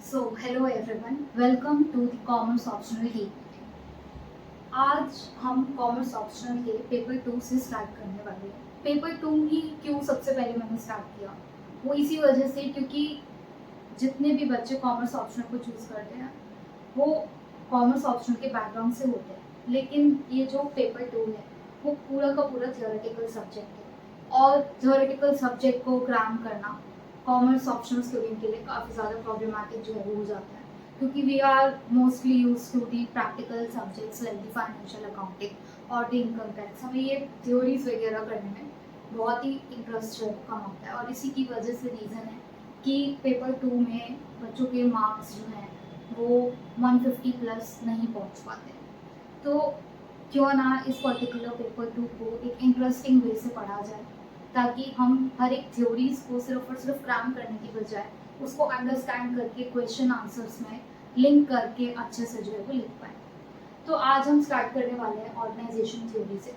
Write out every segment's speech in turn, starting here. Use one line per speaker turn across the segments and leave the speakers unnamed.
Hello everyone, welcome to the Commerce Optional Key. आज हम commerce optional के paper 2 से स्टार्ट करने वाले हैं। पेपर 2 ही क्यों सबसे पहले मैंने स्टार्ट किया, वो इसी वजह से क्योंकि जितने भी बच्चे कॉमर्स ऑप्शनल को चूज़ करते हैं वो कॉमर्स ऑप्शनल के बैकग्राउंड से होते हैं, लेकिन ये जो पेपर 2 है वो पूरा का पूरा थियोरेटिकल सब्जेक्ट है और थियोरेटिकल सब्जेक्ट को क्रैम करना कॉमर्स ऑप्शनल स्टूडेंट के लिए काफ़ी ज़्यादा प्रॉब्लमेटिक जो है वो हो जाता है, क्योंकि we are mostly use to the practical subjects like the financial accounting और द इनकम टैक्स। हमें ये थ्योरीज वगैरह करने में बहुत ही इंटरेस्ट जो है कम आता है और इसी की वजह से रीज़न है कि पेपर 2 में बच्चों के मार्क्स जो हैं वो 150 प्लस नहीं पहुंच पाते। तो क्यों ना इस पर्टिकुलर पेपर 2 को एक इंटरेस्टिंग वे से पढ़ा जाए, ताकि हम हर एक थ्योरीज को सिर्फ और सिर्फ क्रैम करने की बजाय उसको अंडरस्टैंड करके क्वेश्चन आंसर्स में लिंक करके अच्छे से जो है वो लिख पाए। तो आज हम स्टार्ट करने वाले हैं ऑर्गेनाइजेशन थ्योरी से।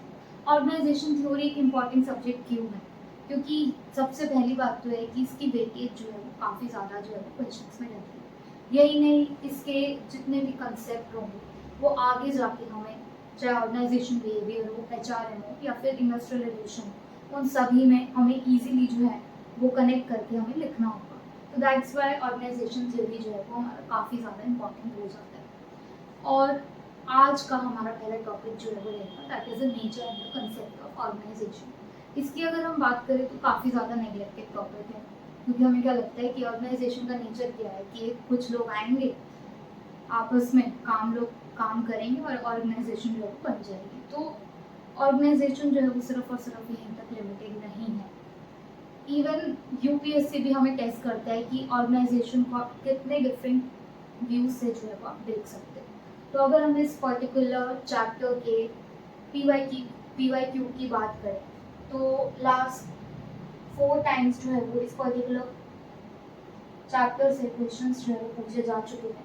ऑर्गेनाइजेशन थ्योरी एक इम्पॉर्टेंट सब्जेक्ट क्यों है, क्योंकि सबसे पहली बात तो है कि इसकी वेटेज जो है वो काफ़ी ज़्यादा जो है वो क्वेश्चंस में रहती है। यही नहीं, इसके जितने भी कंसेप्ट होंगे वो आगे जाके हमें, चाहे ऑर्गेनाइजेशन बिहेवियर हो, HRM हो या फिर इंडस्ट्रियल रिलेशन हो, उन सभी में हमें इजीली जो है वो कनेक्ट करके हमें लिखना होगा। तो दैट्स वाई ऑर्गेनाइजेशन थ्योरी जो है वो हमारा काफ़ी ज़्यादा इंपॉर्टेंट हो जाता है। और आज का हमारा पहला टॉपिक जो है वो रहेगा that is the nature and the concept of organization. इसकी अगर हम बात करें तो काफ़ी ज़्यादा नेग्लेक्टेड टॉपिक है, क्योंकि हमें क्या लगता है कि ऑर्गेनाइजेशन का नेचर क्या है कि कुछ लोग आएंगे, आपस में काम करेंगे और ऑर्गेनाइजेशन जो है वो बन जाएगी। तो ऑर्गेनाइजेशन जो है वो सिर्फ और सिर्फ यहीं तक लिमिटेड नहीं है। इवन यूपीएससी भी हमें टेस्ट करता है कि ऑर्गेनाइजेशन को आप कितने डिफरेंट व्यूज से जो है वो आप देख सकते हैं। तो अगर हम इस पर्टिकुलर चैप्टर के पीवाई क्यू की बात करें तो लास्ट 4 टाइम्स जो है वो इस पर्टिकुलर चैप्टर से क्वेश्चंस जो है वो पूछे जा चुके हैं।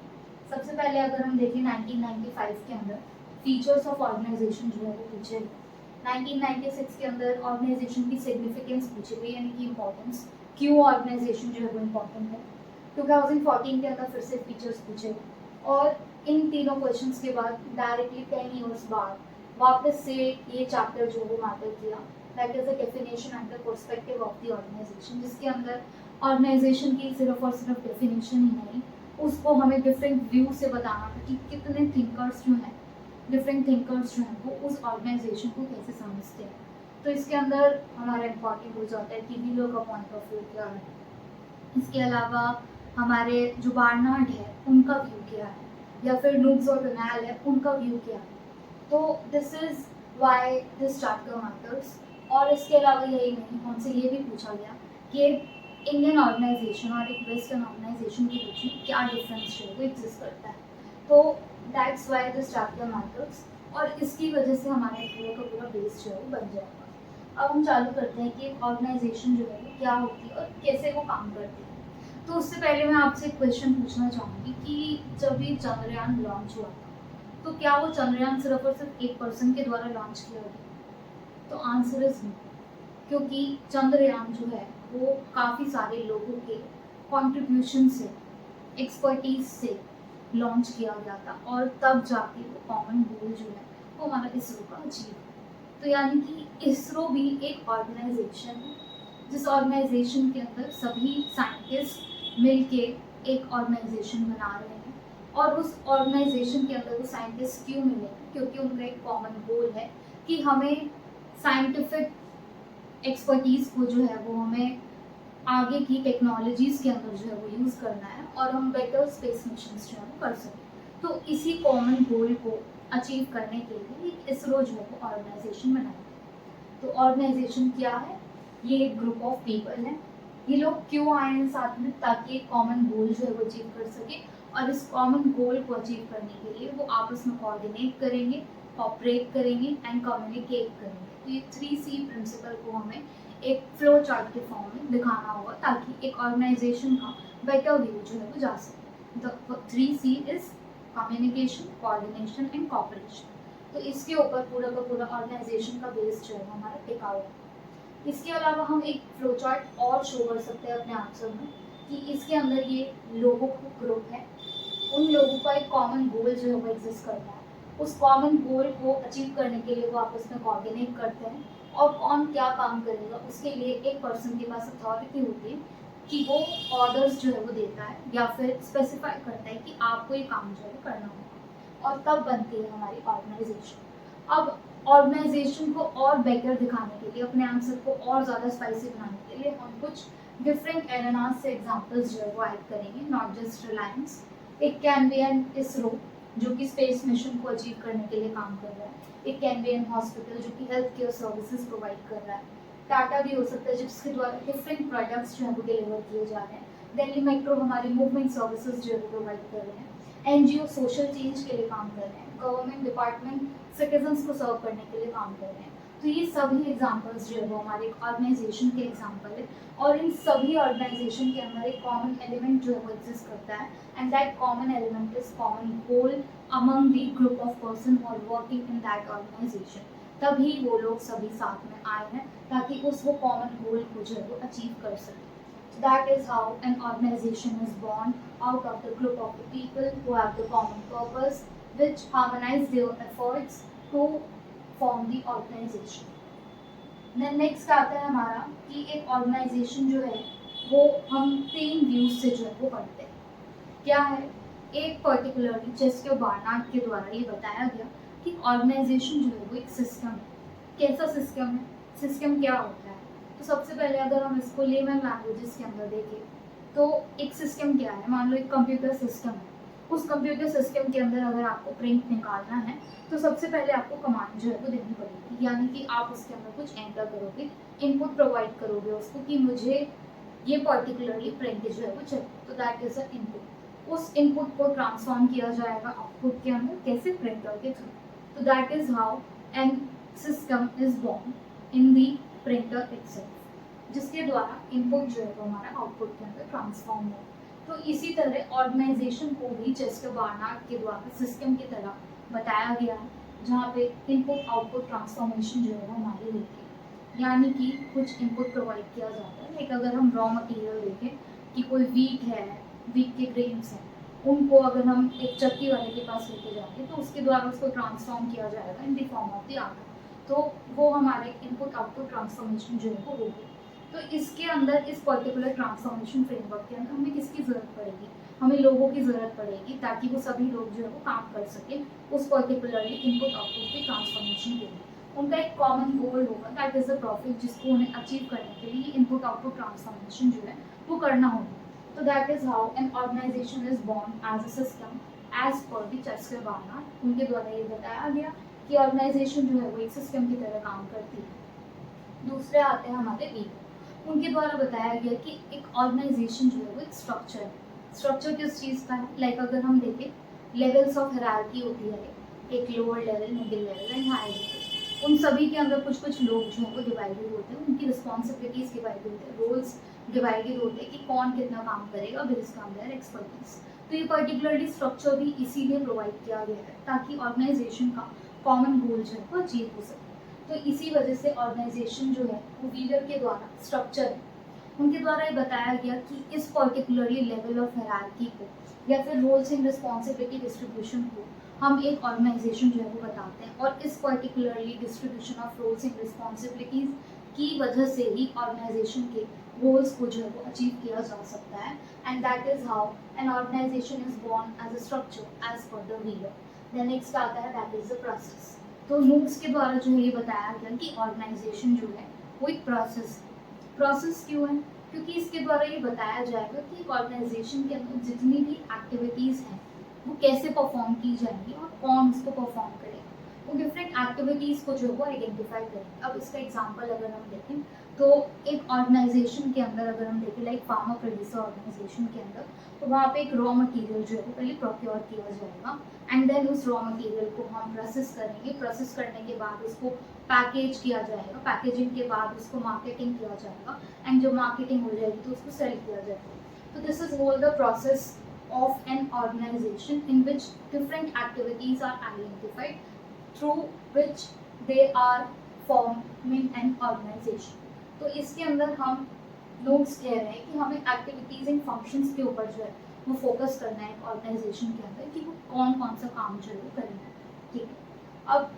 सबसे पहले अगर हम देखें 1995 के अंदर फीचर्स ऑफ ऑर्गेनाइजेशन जो है वो पूछे। 1996 के अंदर ऑर्गेनाइजेशन की सिग्निफिकेंस पूछी गई, यानी कि इम्पोर्टेंस, क्यों ऑर्गेनाइजेशन जो है वो इम्पोर्टेंट है। 2014 के अंदर फिर से फीचर्स पूछे और इन तीनों क्वेश्चंस के बाद डायरेक्टली 10 ईयर्स बाद वापस से ये चैप्टर जो वो मैटर किया, that is the definition and the perspective of the organization, जिसके अंदर ऑर्गेनाइजेशन की सिर्फ और सिर्फ डेफिनेशन ही नहीं, उसको हमें डिफरेंट व्यू से बताना था कि कितने थिंकर्स जो हैं, डिफरेंट थिंकर्स जो हैं वो उस ऑर्गेनाइजेशन को कैसे समझते हैं। तो इसके अंदर हमारा इम्पॉर्टेंट हो जाता है कि व्हीलर का पॉइंट ऑफ व्यू क्या है। इसके अलावा हमारे जो बार्नार्ड है उनका व्यू क्या है, या फिर नूब्स और डोनाल्ड है उनका व्यू क्या है। तो this is why this chapter matters. और इसके अलावा यही नहीं, हमसे ये भी पूछा गया कि इंडियन ऑर्गेनाइजेशन और एक वेस्टर्न ऑर्गेनाइजेशन के बीच में क्या डिफरेंस जो है वो एग्जिस्ट करता है। तो that's why this chapter matters, और इसकी वजह से हमारा पूरा का पूरा बेस जो है वो बन जाएगा। अब हम चालू करते हैं कि एक ऑर्गेनाइजेशन जो है वो क्या होती है और कैसे वो काम करती है। तो उससे पहले मैं आपसे एक क्वेश्चन पूछना चाहूँगी कि जब ये चंद्रयान लॉन्च हुआ था तो क्या वो चंद्रयान सिर्फ और सिर्फ एक पर्सन के द्वारा लॉन्च किया गया? तो आंसर इज नो, क्योंकि चंद्रयान जो है वो काफ़ी सारे लोगों के कंट्रीब्यूशन से, एक्सपर्टीज से लॉन्च किया गया था और तब जाके वो कॉमन गोल जो है वो हमारा इसरो का अचीव है। तो यानी कि इसरो भी एक ऑर्गेनाइजेशन है, जिस ऑर्गेनाइजेशन के अंदर सभी साइंटिस्ट मिलके एक ऑर्गेनाइजेशन बना रहे हैं। और उस ऑर्गेनाइजेशन के अंदर वो साइंटिस्ट क्यों मिले हैं? क्योंकि उनका एक कॉमन गोल है कि हमें साइंटिफिक एक्सपर्टीज को जो है वो हमें आगे की टेक्नोलॉजीज के अंदर जो है वो यूज़ करना है और हम बेटर स्पेस मिशन जो है वो कर सकें। तो इसी कॉमन गोल को अचीव करने के लिए इसरो जो है वो ऑर्गेनाइजेशन बनाई है। तो ऑर्गेनाइजेशन क्या है? ये एक ग्रुप ऑफ पीपल है। ये लोग क्यों आए हैं साथ में? ताकि एक कॉमन गोल जो है वो अचीव कर सके, और इस कॉमन गोल को अचीव करने के लिए वो आपस में कोऑर्डिनेट करेंगे, कॉपरेट करेंगे एंड कम्युनिकेट करेंगे। तो ये 3C प्रिंसिपल को हमें एक फ्लो चार्ट के फॉर्म में दिखाना होगा, ताकि एक ऑर्गेनाइजेशन का बेटर व्यू जो है वो जा सके। The 3C is communication, coordination and cooperation. तो इसके ऊपर पूरा का पूरा ऑर्गेनाइजेशन का बेस जो है हमारा टिका हुआ है। इसके अलावा हम एक फ्लो चार्ट और शो कर सकते हैं अपने आंसर में, कि इसके अंदर ये लोगों का ग्रुप है, उन लोगों का एक कॉमन गोल जो है वो एग्जिस्ट करता है। उस कॉमन गोल को अचीव करने के लिए वो आपस में कोऑर्डिनेट करते हैं और कौन क्या काम करेगा उसके लिए एक पर्सन के पास अथॉरिटी होती है कि वो ऑर्डर्स जो है वो देता है या फिर स्पेसिफाई करता है कि आपको ये काम जो है करना होगा, और तब बनती है हमारी ऑर्गेनाइजेशन। अब ऑर्गेनाइजेशन को और बेटर दिखाने के लिए, अपने आंसर को और ज़्यादा स्पाइसी बनाने के लिए हम कुछ डिफरेंट एरेनास से एग्जांपल्स जो है वो ऐड करेंगे, नॉट जस्ट रिलायंस। एक कैन बी एन इसरो जो कि स्पेस मिशन को अचीव करने के लिए काम कर रहा है, एक कैन बी एन हॉस्पिटल जो कि हेल्थ केयर सर्विसेज प्रोवाइड कर रहा है, टाटा भी हो सकता है जिसके द्वारा डिफरेंट प्रोडक्ट्स जो है वो डिलीवर किए जा रहे हैं, दिल्ली मेट्रो हमारी मूवमेंट सर्विसेज जो है वो प्रोवाइड कर रहे हैं, एनजीओ सोशल चेंज के लिए काम कर रहे हैं, गवर्नमेंट डिपार्टमेंट सिटीजन्स को सर्व करने के लिए काम कर रहे हैं। तो ये सभी एग्जाम्पल्स जो है वो हमारे ऑर्गेनाइजेशन के एग्जाम्पल है, और इन सभी ऑर्गेनाइजेशन के अंदर एक कॉमन एलिमेंट जो है वो एग्जिस्ट करता है, and that common element is common goal among the group of person who are working in that organization. तभी वो लोग सभी साथ में आए हैं ताकि उस वो कॉमन गोल को जो है वो अचीव कर सकें। That is how an organization is born out of the group of the people who have the common purpose, which harmonize their efforts to form the organization. Then next आता है हमारा कि एक ऑर्गेनाइजेशन जो है वो हम 3 व्यूज से जो है वो पढ़ते हैं। क्या है? एक पर्टिकुलरली चेस्टर बार्नार्ड के द्वारा ये बताया गया कि ऑर्गेनाइजेशन जो है वो एक सिस्टम है। कैसा सिस्टम है? सिस्टम क्या होता है? तो सबसे पहले अगर हम इसको लेमन लैंग्वेजेस के अंदर देखें तो एक सिस्टम क्या है? मान लो एक कंप्यूटर सिस्टम है। उस कंप्यूटर सिस्टम के अंदर अगर आपको प्रिंट निकालना है तो सबसे पहले आपको कमांड जो है वो देनी पड़ेगी, यानी कि आप उसके अंदर कुछ एंटर करोगे, इनपुट प्रोवाइड करोगे उसको कि मुझे ये पर्टिकुलरली प्रिंट जो है वो चाहिए, तो दैट इज अ इनपुट। उस इनपुट को ट्रांसफॉर्म किया जाएगा आउटपुट के अंदर, कैसे? प्रिंटर के थ्रू। तो that is how N system is born in the printer itself, जिसके द्वारा इनपुट जो है वो हमारा आउटपुट के अंदर ट्रांसफॉर्म हो। तो इसी तरह ऑर्गेनाइजेशन को भी चेस्टर बार्नार्ड के द्वारा सिस्टम की तरह बताया गया है, जहाँ पे इनपुट आउटपुट ट्रांसफॉर्मेशन जो है वो हमारी होती है, यानी कि कुछ इनपुट प्रोवाइड किया जाता है। लाइक अगर हम रॉ मटेरियल देखें कि कोई वीट है, वीट के ग्रेन्स हैं, उनको अगर हम एक चक्की वाले के पास लेके जाएंगे तो उसके द्वारा उसको ट्रांसफॉर्म किया जाएगा in the form of the आटा, तो वो हमारे इनपुट आउटपुट ट्रांसफॉर्मेशन जो है वो होगी। तो इसके अंदर, इस पर्टिकुलर ट्रांसफॉर्मेशन फ्रेमवर्क के अंदर हमें किसकी ज़रूरत पड़ेगी? हमें लोगों की ज़रूरत पड़ेगी, ताकि वो सभी लोग जो है वो काम कर सकें उस पर्टिकुलरली इनपुट आउटपुट के ट्रांसफॉर्मेशन के लिए। उनका एक कॉमन गोल होगा, दैट इज़ द प्रॉफिट, जिसको उन्हें अचीव करने के लिए इनपुट आउटपुट ट्रांसफॉर्मेशन जो है वो करना होगा। तो that is how an organization is born as a system as per the Chester Barnard. उनके द्वारा ये बताया गया कि ऑर्गेनाइजेशन जो है वो एक सिस्टम की तरह काम करती है। दूसरे आते हैं हमारे लीडर। उनके द्वारा बताया गया कि एक ऑर्गेनाइजेशन जो है वो एक स्ट्रक्चर है। स्ट्रक्चर किस चीज़ का है? लाइक अगर हम देखें, लेवल्स ऑफ हायरार्की होती है, एक lower level, middle level and high level. उन सभी के अंदर कुछ कुछ लोग जो है वो डिवाइडेड होते हैं, उनकी रिस्पॉन्सिबिलिटीज डिवाइडेड होते हैं, रोल्स डिवाइडेड होते हैं कि कौन कितना काम करेगा बेस्ड ऑन देयर एक्सपर्टीज। तो ये पर्टिकुलरली स्ट्रक्चर भी इसीलिए प्रोवाइड किया गया है ताकि ऑर्गेनाइजेशन का कॉमन गोल जो है वो अचीव हो सके। तो इसी वजह से ऑर्गेनाइजेशन जो है वो लीडर के द्वारा स्ट्रक्चर है। उनके द्वारा ये बताया गया कि इस पर्टिकुलरली लेवल ऑफ हायरार्की को या फिर रोल्स एंड रिस्पॉन्सिबिलिटी डिस्ट्रीब्यूशन को हम एक ऑर्गेनाइजेशन जो है वो बताते हैं, और इस particularly distribution of roles and responsibilities की वजह से ही ऑर्गेनाइजेशन के गोल्स को जो है वो अचीव किया जा सकता है, and that is how an organization is born as a structure as per the leader. Then next आता है दैट इज द प्रोसेस। तो नूक्स के द्वारा जो है ये बताया गया कि ऑर्गेनाइजेशन जो है वो एक प्रोसेस है। प्रोसेस क्यों है? क्योंकि इसके द्वारा ये बताया जाएगा कि एक ऑर्गेनाइजेशन के अंदर जितनी भी एक्टिविटीज़ हैं वो कैसे परफॉर्म की जाएंगी और कौन उसको परफॉर्म करेगा। वो डिफरेंट एक्टिविटीज़ को जो है वो आइडेंटिफाई करेंगे। अब इसका एग्जांपल अगर हम देखें तो एक ऑर्गेनाइजेशन के अंदर अगर हम देखें, लाइक फार्मा प्रोड्यूसर ऑर्गेनाइजेशन के अंदर, तो वहाँ पे एक रॉ मटेरियल जो है वो पहले प्रोक्योर किया जाएगा, एंड देन उस रॉ मटेरियल को हम प्रोसेस करेंगे। प्रोसेस करने के बाद उसको पैकेज किया जाएगा, पैकेजिंग के बाद उसको मार्केटिंग किया जाएगा, एंड जब मार्केटिंग हो जाएगी तो उसको सेल किया जाएगा। तो this is whole the process of an organization in which different activities are identified through which they are forming an organization. तो इसके अंदर हम नोट्स कह रहे हैं कि हमें एक्टिविटीज एंड फंक्शंस के ऊपर जो है वो फोकस करना है एक ऑर्गेनाइजेशन के अंदर कि वो कौन कौन सा काम जो है वो करेंगे। ठीक है, अब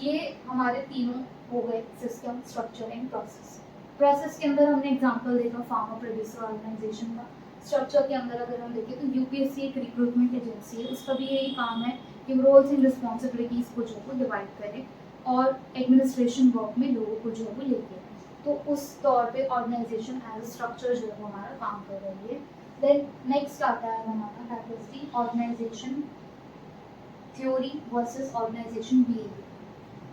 ये हमारे तीनों हो गए system, structure and process. Process के अंदर हमने एग्जांपल देखा फार्मर प्रोड्यूसर ऑर्गेनाइजेशन का। स्ट्रक्चर के अंदर अगर हम देखें तो यूपीएससी एक रिक्रूटमेंट एजेंसी है, उसका भी यही काम है कि रोल्स एंड रिस्पॉन्सिबिलिटीज को जो है वो डिवाइड करे और एडमिनिस्ट्रेशन वर्क में लोगों को जो है वो लेके आए। तो उस तौर पे ऑर्गेनाइजेशन एज स्ट्रक्चर जो है वो हमारा काम कर रही है। देन नेक्स्ट आता है हमारा that is the organization theory versus organization behaviour.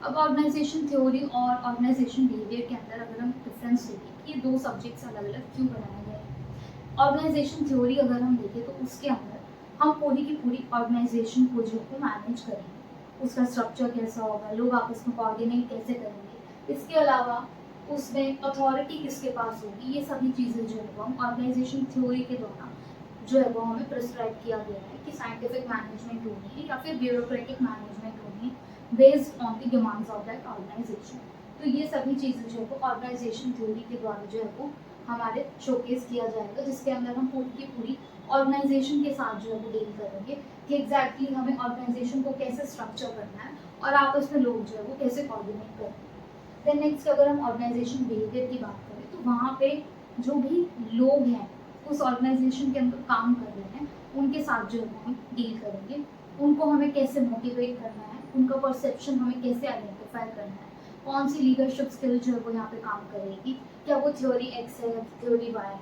अब ऑर्गेनाइजेशन थ्योरी और ऑर्गेनाइजेशन बिहेवियर के अंदर अगर हम डिफरेंस देखें कि ये दो सब्जेक्ट्स अलग अलग क्यों बनाए गए हैं। ऑर्गेनाइजेशन थ्योरी अगर हम देखें तो उसके अंदर हम पूरी की पूरी ऑर्गेनाइजेशन को जो है मैनेज करेंगे, उसका स्ट्रक्चर कैसा होगा, लोग आपस में कोऑर्डिनेट कैसे करेंगे, इसके अलावा उसमें अथॉरिटी किसके पास होगी, ये सभी चीज़ें जो है वो हम ऑर्गेनाइजेशन थ्योरी के द्वारा जो है वो हमें प्रिस्क्राइब किया गया है कि साइंटिफिक मैनेजमेंट होनी है या फिर ब्यूरोक्रेटिक मैनेजमेंट होनी है based on the demands of that organization. तो ये सभी चीज़ें जो है वो ऑर्गेनाइजेशन थ्योरी के द्वारा जो है वो हमारे शोकेस किया जाएगा, जिसके अंदर हम पूरी की पूरी ऑर्गेनाइजेशन के साथ जो है वो डील करेंगे कि एग्जैक्टली हमें ऑर्गेनाइजेशन को कैसे स्ट्रक्चर करना है और आपस में लोग जो है वो कैसे कोऑर्डिनेट करेंगे। देन नेक्स्ट अगर हम ऑर्गेनाइजेशन बिहेवियर की बात करें तो वहाँ पे जो भी लोग हैं उस ऑर्गेनाइजेशन के अंदर काम कर रहे हैं उनके साथ जो है हम डील करेंगे, उनको हमें कैसे मोटिवेट करना है, उनका परसेप्शन हमें कैसे आइडेंटिफाई करना है, कौन सी लीडरशिप स्किल जो है वो यहाँ पे काम करेगी, क्या वो थ्योरी एक्स है या थ्योरी वाई है,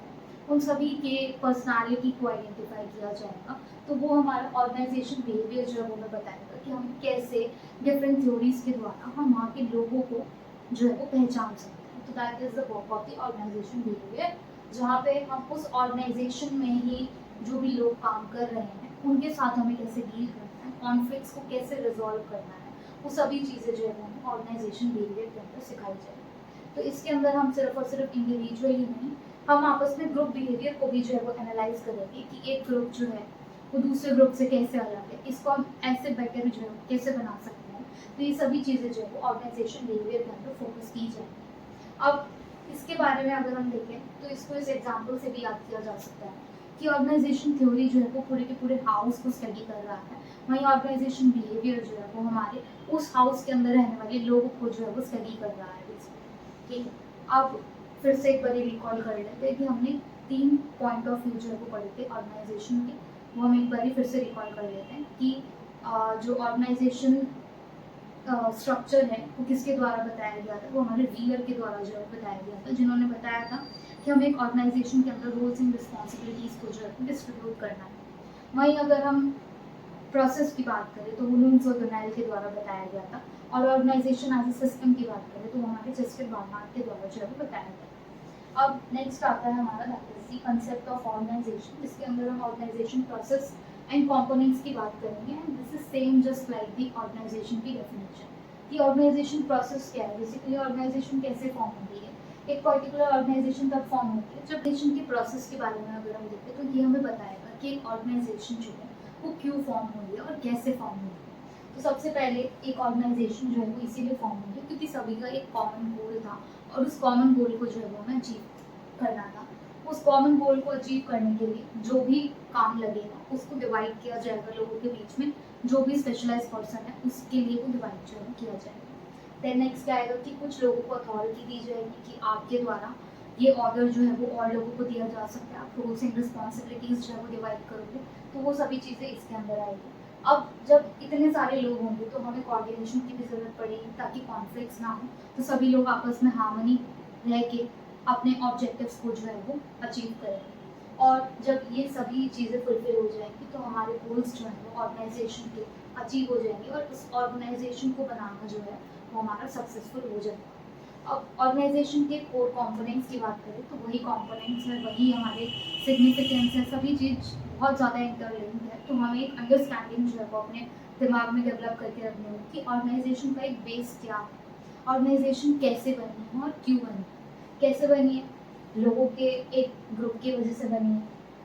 उन सभी के पर्सनालिटी को आइडेंटिफाई किया जाएगा। तो वो हमारा ऑर्गेनाइजेशन बिहेवियर जो है वो हमें बताएगा कि हम कैसे डिफरेंट थ्योरीज के द्वारा हम वहाँ के लोगों को जो है वो पहचान सकते हैं। तो that is the work of the organization behaviour, जहाँ पे हम उस ऑर्गेनाइजेशन में ही जो भी लोग काम कर रहे हैं उनके साथ हमें कैसे डील करना है, कॉन्फ्लिक्ट्स को कैसे रिजॉल्व करना है, वो सभी चीज़ें जो है वो हमें ऑर्गेनाइजेशन बिहेवियर के अंदर सिखाई जाएगी। तो इसके अंदर हम सिर्फ और सिर्फ इंडिविजुअल ही नहीं, हम आपस में ग्रुप बिहेवियर को भी जो है वो एनालाइज करेंगे कि एक ग्रुप जो है वो दूसरे ग्रुप से कैसे अलग है, इसको हम ऐसे बेटर जो है कैसे बना सकते हैं। तो ये सभी चीज़ें जो है वो ऑर्गेनाइजेशन बिहेवियर के अंदर फोकस की जाएगी। अब इसके बारे में अगर हम देखें तो इसको इस एग्जाम्पल से भी याद किया जा सकता है कि ऑर्गेनाइजेशन थ्योरी जो है वो पूरे के पूरे हाउस को स्टडी कर रहा है, वहीं ऑर्गेनाइजेशन बिहेवियर जो है वो हमारे उस हाउस के अंदर रहने वाले लोगों को जो है वो स्टडी कर रहा है। ठीक है, अब फिर से एक बार रिकॉल कर लेते हैं कि हमने 3 पॉइंट ऑफ व्यू जो है वो पढ़े थे ऑर्गेनाइजेशन के, वो हम एक बार फिर से रिकॉल कर लेते हैं कि जो ऑर्गेनाइजेशन स्ट्रक्चर है वो किसके द्वारा बताया गया था, वो हमारे वीयर के द्वारा जो है बताया गया था, जिन्होंने बताया था कि हमें एक ऑर्गेनाइजेशन के अंदर रोल्स एंड रिस्पॉन्सिबिलिटीज़ को जो है डिस्ट्रीब्यूट करना है। वहीं अगर हम प्रोसेस की बात करें तो वो लूम्स और डोनाल्ड के द्वारा बताया गया था, और ऑर्गेनाइजेशन एज ए सिस्टम की बात करें तो हमारे चेस्टर बार्नार्ड के द्वारा जो है वो बताया गया। अब नेक्स्ट आता है हमारा that is the concept of organization, जिसके अंदर हम ऑर्गेनाइजेशन प्रोसेस एंड कंपोनेंट्स की बात करेंगे, and this is same just like the organization की डेफिनेशन कि ऑर्गेनाइजेशन प्रोसेस क्या है। बेसिकली ऑर्गेनाइजेशन कैसे फॉर्म होती है, एक पर्टिकुलर ऑर्गेनाइजेशन तब फॉर्म होती है जब ऑर्गेनाइजेशन की प्रोसेस के बारे में अगर हम देखें तो ये हमें बताएगा कि एक ऑर्गेनाइजेशन जो है वो क्यों फॉर्म हुई है और कैसे फॉर्म हुई है। तो सबसे पहले एक ऑर्गेनाइजेशन जो है वो इसीलिए फॉर्म हुई है क्योंकि सभी का एक कॉमन गोल था, और उस कॉमन गोल को जो है वो हमें अचीव करना था। उस कॉमन गोल को अचीव करने के लिए जो भी काम लगेगा उसको डिवाइड किया जाएगा लोगों के बीच में, जो भी स्पेशलाइज पर्सन है उसके लिए वो डिवाइड जो है किया जाएगा। देन नेक्स्ट क्या आएगा कि कुछ लोगों को अथॉरिटी दी जाएगी कि आपके द्वारा ये ऑर्डर जो है वो और लोगों को दिया जा सकता है, आप रोल्स एंड रिस्पॉन्सिबिलिटीज जो है वो डिवाइड करोगे, तो वो सभी चीज़ें इसके अंदर आएगी। अब जब इतने सारे लोग होंगे तो हमें कोऑर्डिनेशन की भी ज़रूरत पड़ेगी ताकि कॉन्फ्लिक्ट्स ना हो, तो सभी लोग आपस में हार्मनी रह के अपने ऑब्जेक्टिव्स को जो है वो अचीव करेंगे। और जब ये सभी चीज़ें फुलफिल हो जाएंगी तो हमारे गोल्स जो हैं वो ऑर्गेनाइजेशन के अचीव हो जाएंगे और उस ऑर्गेनाइजेशन को बनाना जो है वो हमारा सक्सेसफुल हो जाएगा। अब ऑर्गेनाइजेशन के कोर कंपोनेंट्स की बात करें तो वही कंपोनेंट्स है, वही हमारे सिग्निफिकेंस है, सभी चीज़ बहुत ज़्यादा इंटरलिंक्ड है। तो हमें एक अंडरस्टैंडिंग जो है वो अपने दिमाग में डेवलप करके रखनी होगी कि ऑर्गेनाइजेशन का एक बेस क्या है, ऑर्गेनाइजेशन कैसे बनी है और क्यों बनी है। कैसे बनी है, लोगों के एक ग्रुप की वजह से बनी है,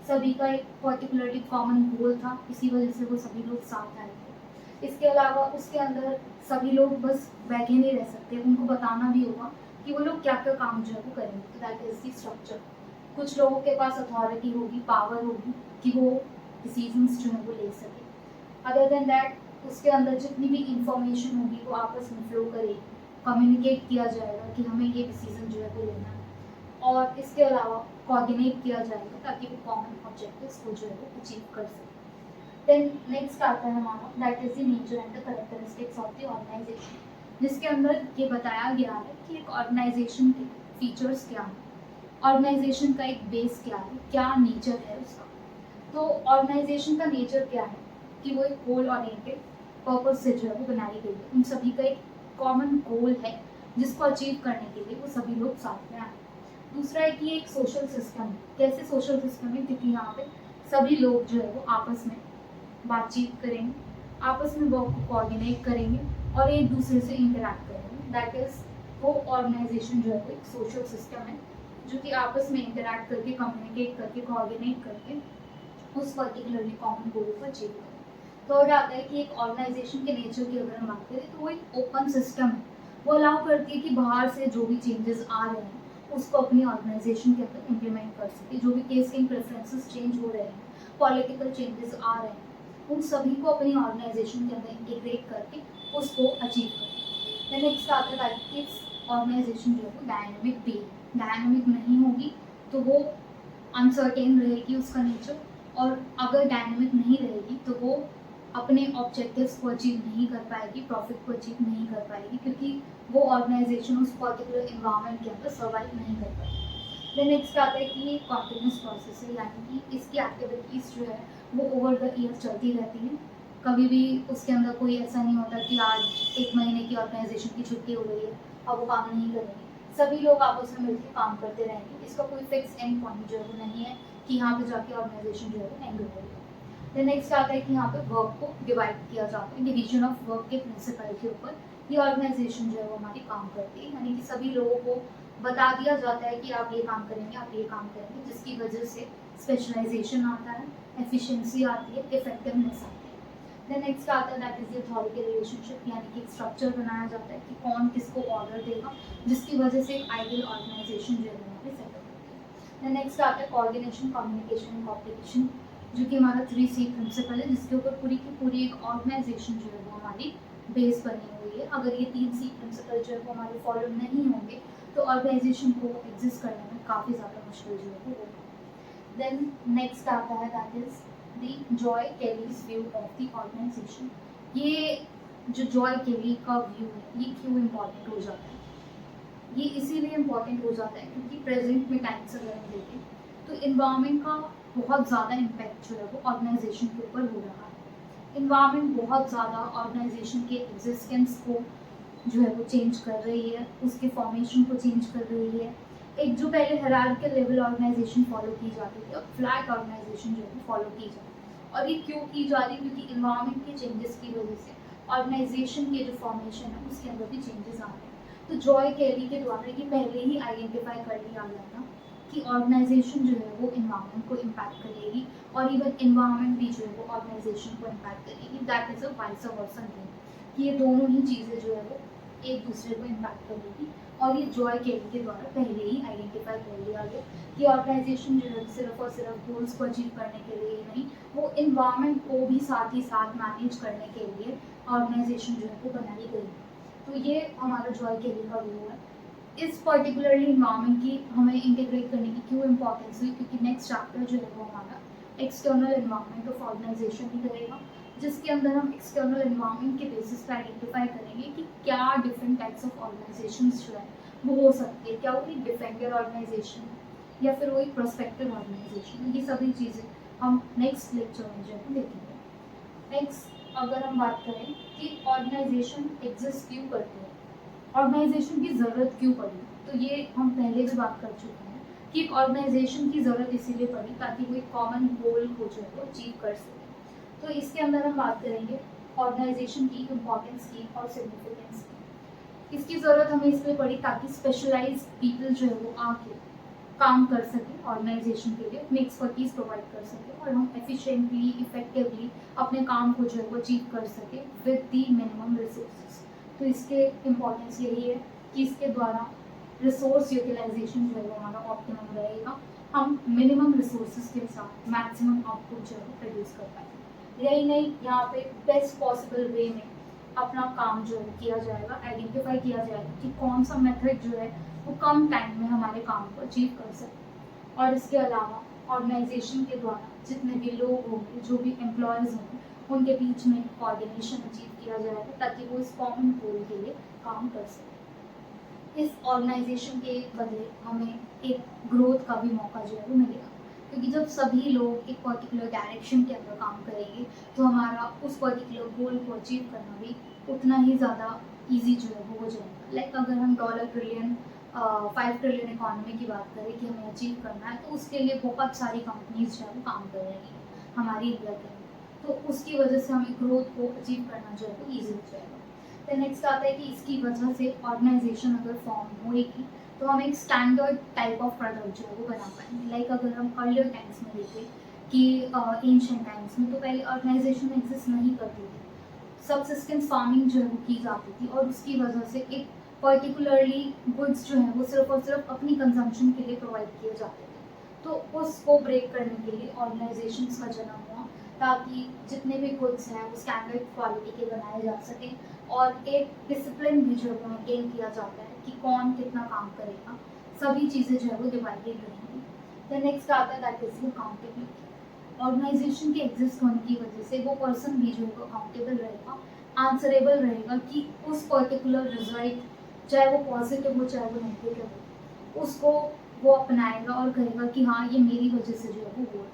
सभी का एक पर्टिकुलरली कॉमन गोल था, इसी वजह से वो सभी लोग साथ आए थे। इसके अलावा उसके अंदर सभी लोग बस बैठे नहीं रह सकते, उनको बताना भी होगा कि वो लोग क्या क्या काम जो है वो करेंगे। तो दैट इज द स्ट्रक्चर। कुछ लोगों के पास अथॉरिटी होगी, पावर होगी कि वो डिसीजंस जो है वो ले सके। अदर देन दैट उसके अंदर जितनी भी इंफॉर्मेशन होगी वो आपस में फ्लो करेगी, कम्युनिकेट किया जाएगा कि हमें ये डिसीजन जो है वो लेना है, और इसके अलावा कोऑर्डिनेट किया जाएगा ताकि वो कॉमन ऑब्जेक्टिव्स को जो है वो अचीव कर सके। देन नेक्स्ट आता है हमारा that is the nature and the characteristics of the organization, जिसके अंदर ये बताया गया है कि एक ऑर्गेनाइजेशन के फीचर्स क्या हैं, ऑर्गेनाइजेशन का एक बेस क्या है, क्या नेचर है उसका। तो ऑर्गेनाइजेशन का नेचर क्या है कि वो एक गोल ओरिएंटेड पर्पस से जो है वो बनाई गई है, उन सभी का एक कॉमन गोल है जिसको अचीव करने के लिए वो सभी लोग साथ में आए। दूसरा है कि एक सोशल सिस्टम है। कैसे सोशल सिस्टम है? क्योंकि यहाँ पे सभी लोग जो है वो आपस में बातचीत करेंगे, आपस में वर्क को कोऑर्डिनेट करेंगे और एक दूसरे से इंटरेक्ट करेंगे। दैट इज वो ऑर्गेनाइजेशन जो है वो एक सोशल सिस्टम है जो कि आपस में इंटरेक्ट करके, कम्युनिकेट करके, कोऑर्डिनेट करके उस पर्टिकुलरली कॉमन गोल को अचीव करें। तो हो जाता है कि एक ऑर्गेनाइजेशन के नेचर की अगर हम बात करें तो वो एक ओपन सिस्टम है। वो अलाउ करती है कि बाहर से जो भी चेंजेस आ रहे हैं उसको अपनी ऑर्गेनाइजेशन के अंदर इम्प्लीमेंट कर सके। जो भी केस के प्रेफरेंसेस चेंज हो रहे हैं, पॉलिटिकल चेंजेस आ रहे हैं, उन सभी को अपनी ऑर्गेनाइजेशन के अंदर इंटीग्रेट करके उसको अचीव करें। नेक्स्ट आता है कि ऑर्गेनाइजेशन जो है वो डायनेमिक भी है। डायनेमिक नहीं होगी तो वो अनसर्टेन रहेगी उसका नेचर, और अगर डायनेमिक नहीं रहेगी तो वो अपने ऑब्जेक्टिव्स को अचीव नहीं कर पाएगी, प्रॉफिट को अचीव नहीं कर पाएगी, क्योंकि वो ऑर्गेनाइजेशन उस पर्टिकुलर इन्वायरमेंट के अंदर सर्वाइव नहीं कर पाएगी। देन नेक्स्ट आता है कि ये कॉन्टिन्यूस प्रोसेस है, यानी कि इसकी एक्टिविटीज़ जो है वो ओवर द ईयर चलती रहती है। कभी भी उसके अंदर कोई ऐसा नहीं होता कि आज एक महीने की ऑर्गेनाइजेशन की छुट्टी हो गई है अब वो काम नहीं करेंगे। सभी लोग आपस में मिलकर काम करते रहेंगे। इसका कोई फिक्स एंड पॉइंट जो है वो नहीं है कि यहाँ पे जाके ऑर्गेनाइजेशन जो है वो एंड हो गई। देन नेक्स्ट आता है कि यहाँ पे वर्क को डिवाइड किया जाता है। डिवीजन ऑफ वर्क के प्रिंसिपल के ऊपर ये ऑर्गेनाइजेशन जो है वो हमारी काम करती है, यानी कि सभी लोगों को बता दिया जाता है कि आप ये काम करेंगे, आप ये काम करेंगे, जिसकी वजह से स्पेशलाइजेशन आता है, एफिशिएंसी आती है, इफेक्टिवनेस आती है। देन नेक्स्ट आता है that is the authority relationship, यानी कि एक स्ट्रक्चर बनाया जाता है कि कौन किसको ऑर्डर देगा, जिसकी वजह से एक आइडियल ऑर्गेनाइजेशन जो है हमारी सेटअप होती है। देन नेक्स्ट आता है कोऑर्डिनेशन, कम्युनिकेशन एंड कोऑपरेशन, जो कि हमारा 3C प्रिंसिपल है, जिसके ऊपर पूरी की पूरी एक ऑर्गेनाइजेशन जो है वो हमारी बेस बनी हुई है। अगर ये 3C प्रिंसिपल जो है वो हमारे फॉलो नहीं होंगे तो ऑर्गेनाइजेशन को एग्जिस्ट करने में काफ़ी ज़्यादा मुश्किल जो है वो होगा। देन नेक्स्ट आता है that is the Joy Kelly's view of the organization. ये जो जॉय केली का व्यू है ये क्यों इम्पोर्टेंट हो जाता है? ये इसीलिए इम्पोर्टेंट हो जाता है क्योंकि प्रेजेंट में टाइम से अगर हम देखें तो इन्वायरमेंट का बहुत ज़्यादा इम्पैक्ट जो है वो ऑर्गेनाइजेशन के ऊपर हो रहा है। इन्वायरमेंट बहुत ज़्यादा ऑर्गेनाइजेशन के एग्जिस्टेंस को जो है वो चेंज कर रही है, उसके फॉर्मेशन को चेंज कर रही है। एक जो पहले हायरार्किकल लेवल ऑर्गेनाइजेशन फॉलो की जाती थी और फ्लैट ऑर्गेनाइजेशन जो है फॉलो की जाती है। और ये क्यों की जा रही है? क्योंकि इन्वायरमेंट के चेंजेस की वजह से ऑर्गेनाइजेशन के जो फॉर्मेशन है उसके अंदर भी चेंजेस आ रहे हैं। तो जॉय केली के द्वारा ये पहले ही आइडेंटिफाई कर लिया गया था कि ऑर्गेनाइजेशन जो है वो इन्वायरमेंट को इम्पैक्ट करेगी और इवन इन्वायरमेंट भी जो है वो ऑर्गेनाइजेशन को इम्पैक्ट करेगी। That is a vice versa thing कि ये दोनों ही चीज़ें जो है वो एक दूसरे को इम्पैक्ट करेगी। और ये जॉय केली के द्वारा पहले ही आइडेंटिफाई कर लिया गया कि ऑर्गेनाइजेशन जो है सिर्फ और सिर्फ गोल्स को अचीव करने के लिए नहीं, वो इन्वायरमेंट को भी साथ ही साथ मैनेज करने के लिए ऑर्गेनाइजेशन जो है वो बनाई गई। तो ये हमारा जॉय केली का व्यू है। इस पर्टिकुलरली इन्वायरमेंट की हमें इंटीग्रेट करने की क्यों इम्पोर्टेंस हुई? क्योंकि नेक्स्ट चैप्टर जो है वो हमारा एक्सटर्नल इन्वायरमेंट ऑफ ऑर्गेनाइजेशन ही करेगा, जिसके अंदर हम एक्सटर्नल इन्वायरमेंट के बेसिस पर आइडेंटिफाई करेंगे कि क्या डिफरेंट टाइप्स ऑफ ऑर्गेनाइजेशंस जो है वो हो सकती है। क्या वो एक डिफेंडर ऑर्गेनाइजेशन या फिर वो एक प्रोस्पेक्टिव ऑर्गेनाइजेशन, ये सभी चीज़ें हम नेक्स्ट लेक्चर में जो है देखेंगे। नेक्स्ट अगर हम बात करें कि ऑर्गेनाइजेशन एग्जिस्ट क्यों करते हैं, ऑर्गेनाइजेशन की ज़रूरत क्यों पड़ी, तो ये हम पहले भी बात कर चुके हैं कि एक ऑर्गेनाइजेशन की ज़रूरत इसीलिए पड़ी ताकि वो एक कॉमन गोल को जो है वो अचीव कर सके। तो इसके अंदर हम बात करेंगे ऑर्गेनाइजेशन की इम्पोर्टेंस की और सिग्निफिकेंस की। इसकी ज़रूरत हमें इसलिए पड़ी ताकि स्पेशलाइज पीपल जो है वो आके काम कर सके ऑर्गेनाइजेशन के लिए, अपनी एक्सपर्टीज प्रोवाइड कर सके और हम एफिशिएंटली इफेक्टिवली अपने काम को जो है वो अचीव कर सके विद दी मिनिमम रिसोर्सेज। तो इसके इम्पोर्टेंस यही है कि इसके द्वारा रिसोर्स यूटिलाइजेशन जो है वो हमारा ऑप्टिमम रहेगा, हम मिनिमम रिसोर्सेज के साथ मैक्सिमम आउटपुट जो है प्रोड्यूस कर पाएंगे। यही नहीं, यहाँ पे बेस्ट पॉसिबल वे में अपना काम जो है किया जाएगा, आइडेंटिफाई किया जाएगा कि कौन सा मेथड जो है वो कम टाइम में हमारे काम को अचीव कर सके। और इसके अलावा ऑर्गेनाइजेशन के द्वारा जितने भी लोग होंगे, जो भी एम्प्लॉयज़ होंगे, उनके बीच में कोऑर्डिनेशन अचीव किया जाएगा ताकि वो इस कॉमन गोल के लिए काम कर सके। इस ऑर्गेनाइजेशन के बदले हमें एक ग्रोथ का भी मौका जो है वो मिलेगा, क्योंकि जब सभी लोग एक पर्टिकुलर डायरेक्शन के अंदर काम करेंगे तो हमारा उस पर्टिकुलर गोल को अचीव करना भी उतना ही ज़्यादा ईजी जो है वो हो जाएगा। लाइक अगर हम $5 ट्रिलियन इकॉनमी की बात करें कि हमें अचीव करना है, तो उसके लिए बहुत सारी कंपनीज जो है वो काम कर रही हैं हमारी इंडिया के अंदर, तो उसकी वजह से हमें ग्रोथ को अचीव करना जो है वो ईजी हो जाएगा। तो नेक्स्ट आता है कि इसकी वजह से ऑर्गेनाइजेशन अगर फॉर्म होएगी तो हम एक स्टैंडर्ड टाइप ऑफ प्रोडक्ट जो है वो बना पाएंगे। लाइक अगर हम अर्लियर टाइम्स में देखें कि एंशिएंट टाइम्स में तो पहले ऑर्गेनाइजेशन एग्जिस्ट नहीं करती थी, सबसिस्टेंस फार्मिंग जो है वो की जाती थी और उसकी वजह से एक पर्टिकुलरली गुड्स जो है वो सिर्फ और सिर्फ अपनी कंजम्पशन के लिए प्रोवाइड किए जाते थे। तो उसको ब्रेक करने के लिए ऑर्गेनाइजेशंस का जन्म हुआ, ताकि जितने भी गुड्स हैं वो स्टैंडर्ड क्वालिटी के बनाए जा सकें और एक डिसिप्लिन भी जो है मेंटेन किया जाता है कि कौन कितना काम करेगा, सभी चीज़ें जो है वो डिवाइडेड रहेंगी। द नेक्स्ट आता है दैट इज अकाउंटेबिलिटी। ऑर्गेनाइजेशन के एग्जिस्ट होने की वजह से वो पर्सन भी जो है वो अकाउंटेबल रहेगा, आंसरेबल रहेगा कि उस पर्टिकुलर रिजल्ट चाहे वो पॉजिटिव हो चाहे वो नेगेटिव हो, उसको वो अपनाएगा और कहेगा कि हाँ ये मेरी वजह से जो है वो हुआ।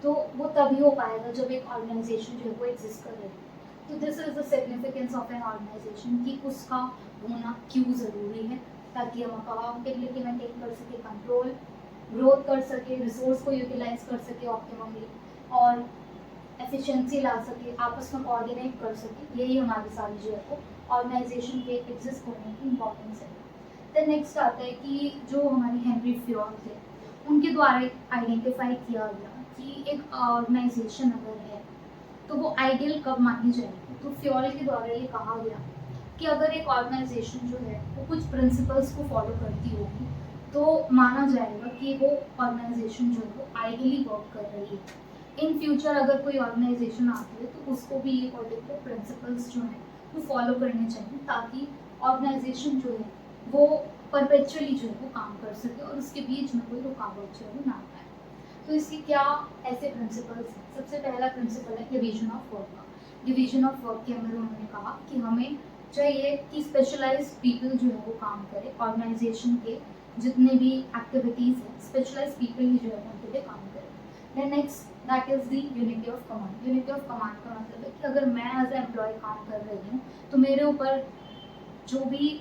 तो वो तभी हो पाएगा जब एक ऑर्गेनाइजेशन जो है वो एग्जिस्ट करेगी। तो this is the significance of an organization कि उसका होना क्यों ज़रूरी है, ताकि हम अकाउंटेबिलिटी मेंटेन कर सके, कंट्रोल ग्रोथ कर सके, रिसोर्स को यूटिलाइज कर सके ऑप्टिममली और एफिशिएंसी ला सके, आपस में कोऑर्डिनेट कर सके। यही हमारी सारी जो है वो ऑर्गेनाइजेशन के एग्जिस्ट होने की इम्पोर्टेंस है। देन नेक्स्ट आता है कि जो हमारे हेनरी फ्योर्ड थे, उनके द्वारा आइडेंटिफाई किया गया कि एक ऑर्गेनाइजेशन अगर है तो वो आइडियल कब मानी जाएगी। तो फ्योल के द्वारा ये कहा गया कि अगर एक ऑर्गेनाइजेशन जो है वो कुछ प्रिंसिपल्स को फॉलो करती होगी तो माना जाएगा कि वो ऑर्गेनाइजेशन जो है वो आइडियली वर्क कर रही है। इन फ्यूचर अगर कोई ऑर्गेनाइजेशन आती है तो उसको भी ये पर्टिकुलर प्रिंसिपल्स जो हैं वो फॉलो करने चाहिए, ताकि ऑर्गेनाइजेशन जो है वो परपेचुअली जो है वो काम कर सके और उसके बीच में कोई रुकावट जो है वो ना आए। तो इसके क्या ऐसे प्रिंसिपल्स हैं? सबसे पहला प्रिंसिपल है डिवीजन ऑफ वर्क का। डिवीजन ऑफ वर्क के अंदर उन्होंने कहा कि हमें चाहिए कि स्पेशलाइज्ड पीपल जो है वो काम करे, ऑर्गेनाइजेशन के जितने भी एक्टिविटीज़ हैं स्पेशलाइज्ड पीपल ही जो है उनके लिए काम करें। Then next that is the unity of command. Unity of command का मतलब है कि अगर मैं एज ए एम्प्लॉय काम कर रही हूँ तो मेरे ऊपर जो भी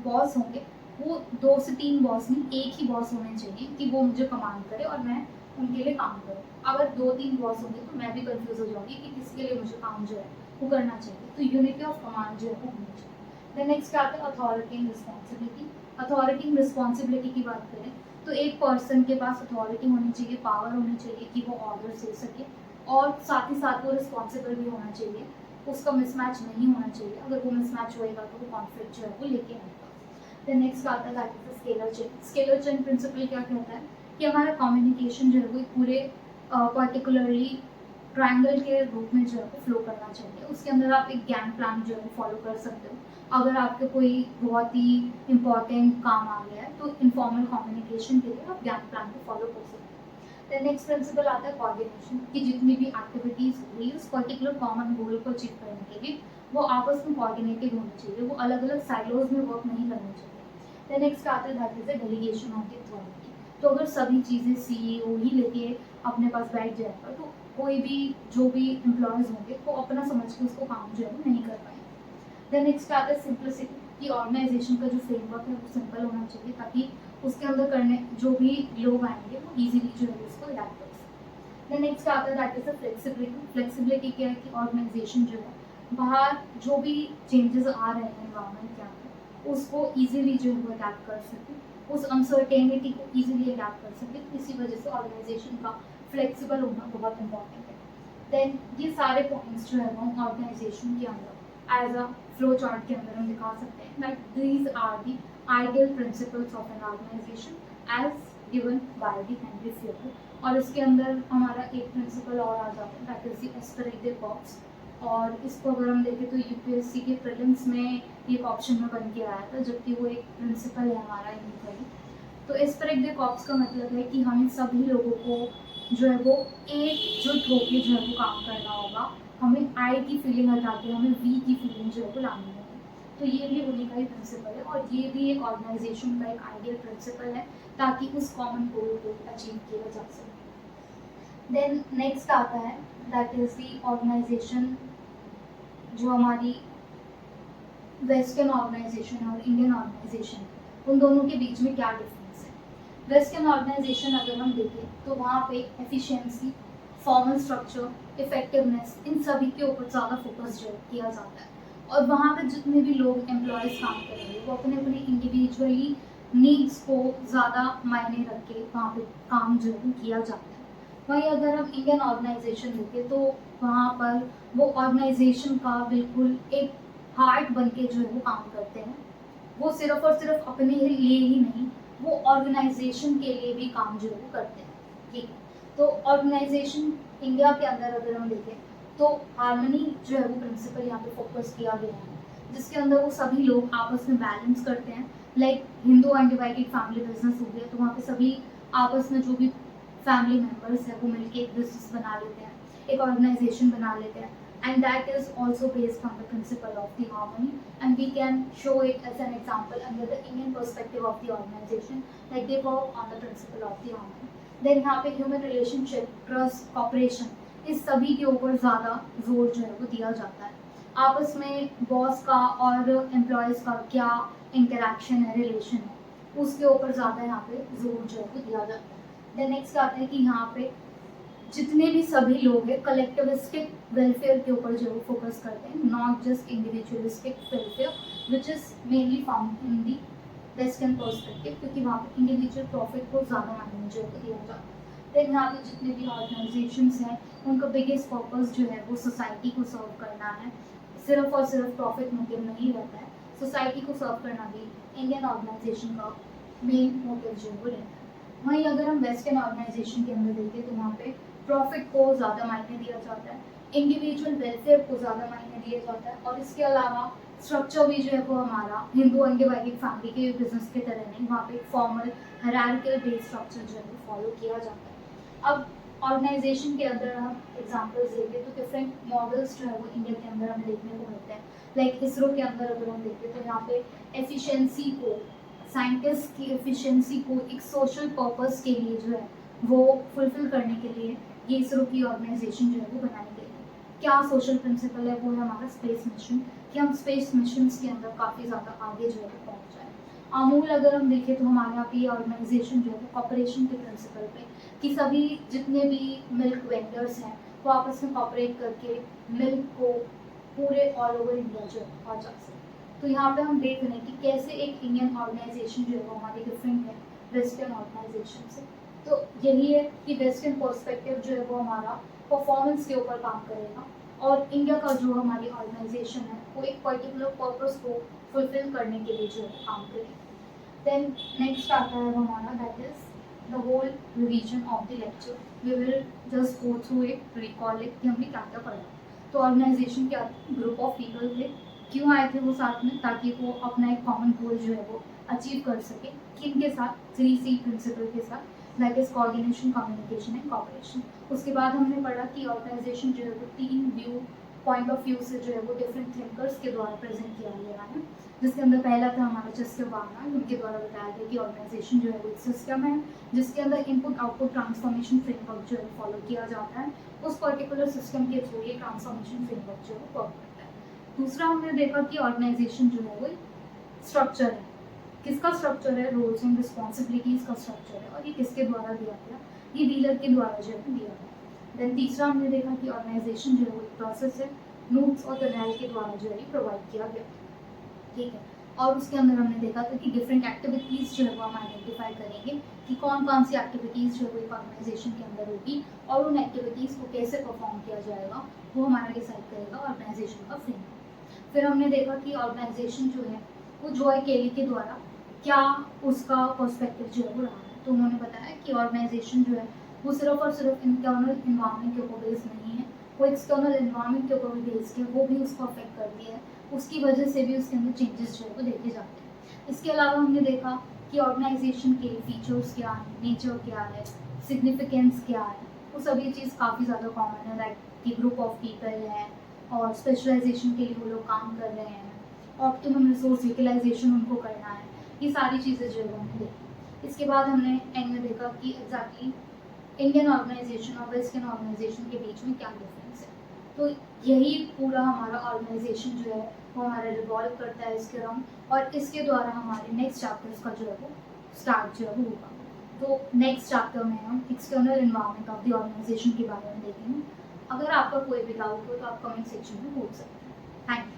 बॉस होंगे वो 2 से 3 बॉस नहीं, एक ही बॉस होने चाहिए कि वो मुझे कमांड करे और मैं उनके लिए काम करूँ। अगर 2-3 बॉस होंगे तो मैं भी कंफ्यूज हो जाऊँगी कि किसके लिए मुझे काम जो है वो करना चाहिए। तो यूनिटी ऑफ कमांड जो है वो होनी चाहिए। देन नेक्स्ट आता है authority and responsibility. Authority and responsibility की बात करें तो एक पर्सन के पास अथॉरिटी होनी चाहिए, पावर होनी चाहिए कि वो ऑर्डर दे सके और साथ ही साथ वो रिस्पॉन्सिबल भी होना चाहिए, उसका मिसमैच नहीं होना चाहिए। अगर वो मिसमैच होएगा तो वो कॉन्फ्लिक्ट जो है वो लेके आएगा। देन नेक्स्ट आता है that is scalar chain. Scalar chain principle क्या कहता है कि हमारा कम्युनिकेशन जो है वो पूरे पर्टिकुलरली ट्रायंगल के रूप में जो है वो फ्लो करना चाहिए। उसके अंदर आप एक गैंग प्लान जो है फॉलो कर सकते हो। अगर आपके कोई बहुत ही इंपॉर्टेंट काम आ गया है तो इनफॉर्मल कम्युनिकेशन के लिए आप गैंग प्लान को फॉलो कर सकते हो। देन नेक्स्ट प्रिंसिपल आता है कोऑर्डिनेशन, कि जितनी भी एक्टिविटीज़ हो रही है उस पर्टिकुलर कॉमन गोल को अचीव करने के लिए वो आपस में कोऑर्डिनेटेड होनी चाहिए, वो अलग अलग साइलोज में वर्क नहीं करनी चाहिए। देन नेक्स्ट आता है that is the delegation of the authority. तो अगर सभी चीज़ें सीईओ ही लेके अपने पास बैठ जाएगा तो कोई भी जो भी एम्प्लॉयज़ होंगे वो अपना समझ के उसको काम जो है वो नहीं कर पाएंगे। देन नेक्स्ट आता है सिंपलिसिटी, कि ऑर्गेनाइजेशन का जो फ्रेमवर्क है वो सिंपल होना चाहिए ताकि उसके अंदर करने जो भी लोग आएंगे वो इजीली जो है उसको अडैप्ट कर सकें। देन नेक्स्ट आता है that is the flexibility. Flexibility क्या है कि ऑर्गेनाइजेशन जो है बाहर जो भी चेंजेस आ रहे हैं एनवायरनमेंट के अंदर उसको ईजिली जो है वो अडैप्ट कर सके, उस अनसर्टेनिटी को ईजिली अडैप्ट कर सके। इसी वजह से ऑर्गेनाइजेशन का फ्लेक्सिबल होना बहुत इंपॉर्टेंट है। देन ये सारे पॉइंट्स जो है वो ऑर्गेनाइजेशन के अंदर एज अ फ्लो चार्ट के अंदर हम दिखा सकते हैं that these are the ideal principles of an organization as given by the Henry Fayol. और इसके अंदर हमारा एक प्रिंसिपल और आ जाता है, that is the asparagus corps. और इसको अगर हम देखें तो यूपीएससी के प्रीलिम्स में एक ऑप्शन में बन के आया था, जबकि वो एक प्रिंसिपल है हमारा इनिक्वली। तो एस्पेरेगस कॉर्प्स का मतलब है कि हमें सभी लोगों को जो है वो एकजुट होकर जो है वो काम करना होगा। हमें आई की फीलिंग हटा के हमें वी की फीलिंग जो है वो लानी है। तो ये भी उन्हीं का ही प्रिंसिपल है, और ये भी एक ऑर्गेनाइजेशन का एक आइडियल प्रिंसिपल है, ताकि उस कॉमन गोल को अचीव किया जा सके। देन नेक्स्ट आता है, दैट इज दी ऑर्गेनाइजेशन। जो हमारी वेस्टर्न ऑर्गेनाइजेशन और इंडियन ऑर्गेनाइजेशन, उन दोनों के बीच में क्या डिफरेंस है। वेस्टर्न ऑर्गेनाइजेशन अगर हम देखें तो वहाँ पे एफिशिएंसी, फॉर्मल स्ट्रक्चर, इफेक्टिवनेस, इन सभी के ऊपर ज़्यादा फोकस जो किया जाता है। और वहाँ पे जितने भी लोग एम्प्लॉयज़ काम करेंगे वो अपने अपने इंडिविजुअली नीड्स को ज़्यादा मायने रख के वहाँ पे काम जो है किया जाता है। वहीं अगर हम इंडियन ऑर्गेनाइजेशन देखें तो वहाँ पर वो ऑर्गेनाइजेशन का बिल्कुल एक हार्ट बन के जो है वो काम करते हैं। वो सिर्फ और सिर्फ अपने लिए ही नहीं, वो ऑर्गेनाइजेशन के लिए भी काम जो है वो करते हैं। ठीक है, तो ऑर्गेनाइजेशन इंडिया के अंदर अगर हम देखें तो हार्मनी जो है वो प्रिंसिपल यहाँ पे फोकस किया गया है, जिसके अंदर वो सभी लोग आपस में बैलेंस करते हैं। Like Hindu undivided family business हो गया, तो वहाँ पे सभी आपस में जो भी फैमिली मेम्बर्स है वो मिलके एक बिजनेस बना लेते हैं, एक ऑर्गेनाइजेशन बना लेते हैं। And that is also based on the principle of the harmony, and we can show it as an example under the Indian perspective of the organization, like they work on the principle of the harmony. Then यहाँ पे human relationship, trust, cooperation, इस सभी के ऊपर ज़्यादा जोर जो है वो दिया जाता है। आपस में बॉस का और एम्प्लॉयज़ का क्या इंटरेक्शन है, रिलेशन है, उसके ऊपर ज़्यादा यहाँ पे जोर जो है वो दिया जाता है। देन नेक्स्ट आता है कि यहाँ पे जितने भी सभी लोग हैं कलेक्टिविस्टिक वेलफेयर के ऊपर जो फोकस करते हैं, not just individualistic welfare, which is mainly found in the western perspective, क्योंकि वहाँ पे इंडिविजुअल प्रॉफिट को ज़्यादा मायने जो है दिया जाता है। देन यहाँ पे जितने भी ऑर्गेनाइजेशंस हैं उनका बिगेस्ट पर्पस जो है वो सोसाइटी को सर्व करना है, सिर्फ और सिर्फ प्रॉफिट मोटिव नहीं रहता है। सोसाइटी को सर्व करना भी इंडियन ऑर्गेनाइजेशन का मेन मोटिव जो है वो रहता है। वहीं अगर हम वेस्टर्न ऑर्गेनाइजेशन के अंदर देखें तो वहाँ पे प्रॉफिट को ज़्यादा मायने दिया जाता है, इंडिविजुअल वेलफेयर को ज़्यादा मायने दिया जाता है, और इसके अलावा स्ट्रक्चर भी जो है वो हमारा हिंदू अनडिवाइडेड फैमिली के बिजनेस की तरह नहीं, वहाँ पे एक फॉर्मल हायरार्किकल बेस्ड स्ट्रक्चर जो है वो फॉलो किया जाता है। अब ऑर्गेनाइजेशन के अंदर हम एग्जांपल्स देखें तो डिफरेंट मॉडल्स जो है वो इंडिया के अंदर हमें देखने को मिलते हैं। लाइक इसरो के अंदर अगर हम देखें तो यहाँ पे एफिशिएंसी को, साइंटिस्ट की एफिशिएंसी को एक सोशल पर्पस के लिए जो है वो फुलफिल करने के लिए ये इसरो की ऑर्गेनाइजेशन जो है वो बनाई गई है। क्या सोशल प्रिंसिपल है, वो है हमारा स्पेस मिशन, कि हम स्पेस मिशन के अंदर काफ़ी ज़्यादा आगे जो है वो पहुँच जाए। अमूल अगर हम देखें तो हमारे यहाँ पे ये ऑर्गेनाइजेशन जो है वो कॉपरेशन के प्रिंसिपल पे, कि सभी जितने भी मिल्क वेंडर्स हैं वो आपस में कॉपरेट करके मिल्क को पूरे ऑल ओवर इंडिया जो है पहुँचा सके। तो यहाँ पे हम देख रहे हैं कि कैसे एक इंडियन ऑर्गेनाइजेशन जो है वो हमारी डिफरेंट है वेस्टर्न ऑर्गेनाइजेशन से। तो यही है कि वेस्टर्न पर्सपेक्टिव जो है वो हमारा परफॉर्मेंस के ऊपर काम करेगा, और इंडिया का जो हमारी ऑर्गेनाइजेशन है वो एक पर्टिकुलर पर्पस को फुलफिल करने के लिए जो है काम करेगी। देन नेक्स्ट आता है हमारा, that is the whole revision of the lecture. We will just go through it, recall it कि हमने क्या क्या पढ़ा। तो ऑर्गेनाइजेशन क्या, ग्रुप ऑफ पीपल थे, क्यों आए थे वो साथ में, ताकि वो अपना एक कॉमन गोल जो है वो अचीव कर सके। किन के साथ, 3C प्रिंसिपल के साथ, that is coordination, communication and cooperation. उसके बाद हमने पढ़ा कि ऑर्गेनाइजेशन जो है वो 3 व्यू पॉइंट ऑफ व्यू से जो है वो डिफरेंट थिंकर्स के द्वारा प्रेजेंट किया गया है, जिसके अंदर पहला था हमारा चेस्टर वार्नर, उनके द्वारा बताया गया कि ऑर्गेनाइजेशन जो है वो एक सिस्टम है जिसके अंदर इनपुट आउटपुट ट्रांसफॉर्मेशन फ्रेमवर्क जो है फॉलो किया जाता है। उस पर्टिकुलर सिस्टम के थ्रू ये ट्रांसफॉर्मेशन फ्रेमवर्क जो है वर्क करता है। दूसरा हमने देखा कि ऑर्गेनाइजेशन जो है वो स्ट्रक्चर है, किसका स्ट्रक्चर है, रोल्स एंड रिस्पॉन्सिबिलिटीज का स्ट्रक्चर है, और ये किसके द्वारा दिया गया, ये डीलर के द्वारा जो है दिया गया। देन तीसरा हमने देखा कि ऑर्गेनाइजेशन जो है वो एक प्रोसेस है, नोट्स और कर्नेल के द्वारा जो है प्रोवाइड किया गया। ठीक है, और उसके अंदर हमने देखा था कि डिफरेंट एक्टिविटीज़ जो है वो हम आइडेंटिफाई करेंगे कि कौन कौन सी एक्टिविटीज़ जो है वो एक ऑर्गेनाइजेशन के अंदर होगी, और उन एक्टिविटीज़ को कैसे परफॉर्म किया जाएगा वो हमारा डिसाइड करेगा ऑर्गेनाइजेशन का फ्रेमवर्क। फिर हमने देखा कि ऑर्गेनाइजेशन जो है वो जॉय केली के द्वारा क्या उसका पर्सपेक्टिव जो है वो रहा है, तो उन्होंने बताया कि ऑर्गेनाइजेशन जो है वो सिर्फ और सिर्फ इंटरनल इन्वायरमेंट के ऊपर बेस्ड नहीं है, वो एक्सटर्नल इन्वायरमेंट के ऊपर भी बेस्ड है, वो भी उसको अफेक्ट करती है, उसकी वजह से भी उसके अंदर चेंजेस जो है वो देखे जाते हैं। इसके अलावा हमने देखा कि ऑर्गेनाइजेशन के फीचर्स क्या हैं, नेचर क्या है, सिग्निफिकेंस क्या है, वो सभी चीज़ काफ़ी ज़्यादा कॉमन है, लाइक कि ग्रुप ऑफ पीपल है और स्पेशलाइजेशन के लिए वो लोग काम कर रहे हैं, ऑप्टिमम रिसोर्स यूटिलाइजेशन उनको करना है, ये सारी चीज़ें जो है हमने देखी। इसके बाद हमने एंड में देखा कि एग्जैक्टली इंडियन ऑर्गेनाइजेशन और वेस्टर्न ऑर्गेनाइजेशन के बीच में क्या डिफरेंस है। तो यही पूरा हमारा ऑर्गेनाइजेशन जो है वो हमारा रिवॉल्व करता है इसके अराउंड, और इसके द्वारा हमारे नेक्स्ट चैप्टर्स का जो है वो स्टार्ट जो है वो होगा। तो नेक्स्ट चैप्टर में हम external environment of the organization के बारे में देखेंगे। अगर आपका कोई भी डाउट हो तो आप कमेंट सेक्शन में पूछ सकते हैं। Thank you.